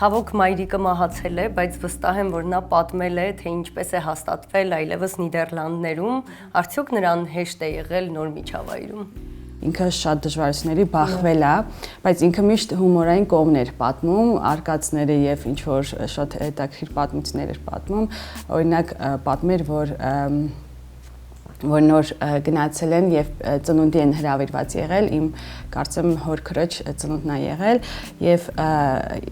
Ցավոք մայրիկը մահացել է, բայց վստահ եմ, որ նա պատմել է, թե ինչպես է հաստատվել այլևս Նիդերլանդներում, արդյոք նրան հեշտ է եղել նոր միջավայրում։ Ինքը շատ դժվարությունների բախվել է, բայց ինքը միշտ հումորային կողմներ պատմում, արկածները եւ ինչ որ շատ հետաքրքիր պատմություններ էր պատմում, օրինակ պատմեր, որ նոր գնացել են եւ ծնունդի են հրավիրված եղել, իմ կարծեմ հոր քրոջ ծնունդն է եղել եւ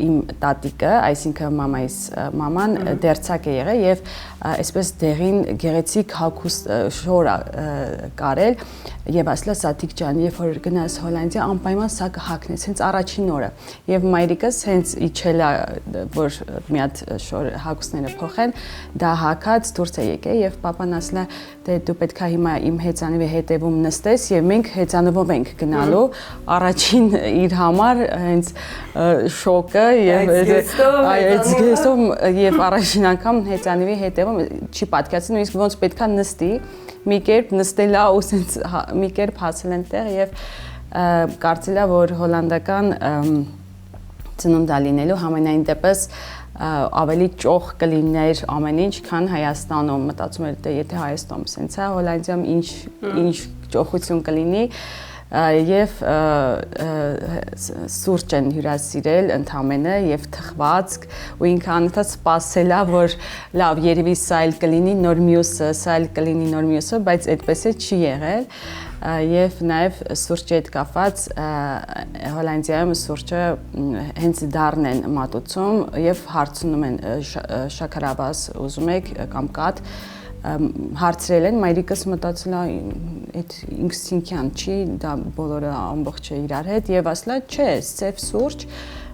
իմ տատիկը, այսինքն մամայիս մաման դերձակ է եղել եւ այսպես դեղին գեղեցիկ հագուստ շոր կարել եւ ասլա Սաթիկ ջան, երբ որ գնաս Հոլանդիա անպայման սա կհագնես, հենց առաջին օրը եւ մայրիկս հենց իջել է որ մի հատ շոր հագուստները փոխեն, դա հագած դուրս է եկել եւ papan ասլա դե դու պետք է հիմա իմ հեծանիվի հետևում նստես եւ մենք հեծանվով ենք գնալու առաջին իր համար հենց շոկը եւ այդ գեստով եւ առաջին անգամ հեծանիվի հետևում չի պատկերացնում իսկ ոնց պետքա նստի մի կերպ նստելա ու sense մի կերպ հասել են տեղ եւ կարծել է որ հոլանդական ծնունդ է լինելու համենայն դեպս ավելի ճոխ կլիներ ամեն ինչ, քան Հայաստանում մտածում էր դե եթե Հայաստանում sense է Հոլանդիայում ինչ ճոխություն կլինի եւ սուրճ են հյուրասիրել ընդամենը եւ թխվածք ու ինքը անընդհատ սպասել է որ լավ երևի սա էլ կլինի նոր մյուսը, սա էլ կլինի նոր մյուսը, բայց այդպես է չի եղել եւ նաեւ սուրճի հետ կապված Հոլանդիայում սուրճը հենց դառն են մատուցում եւ հարցնում են շաքարավազ ուզում եք կամ կաթ հարցրել են մայրիկս մտածել է այդ ինքսինքյան չի դա բոլորը ամբողջ է իրար հետ եւ ասլա չէ սև սուրճ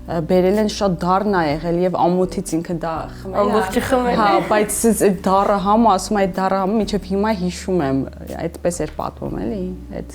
բերել են շատ դառն է եղել եւ ամոթից ինքը դա խմել ամբողջը խմել հա բայց այդ դառը համը ասում այդ դառը համը մինչեւ հիմա հիշում եմ այդպես էր պատմում էլի այդ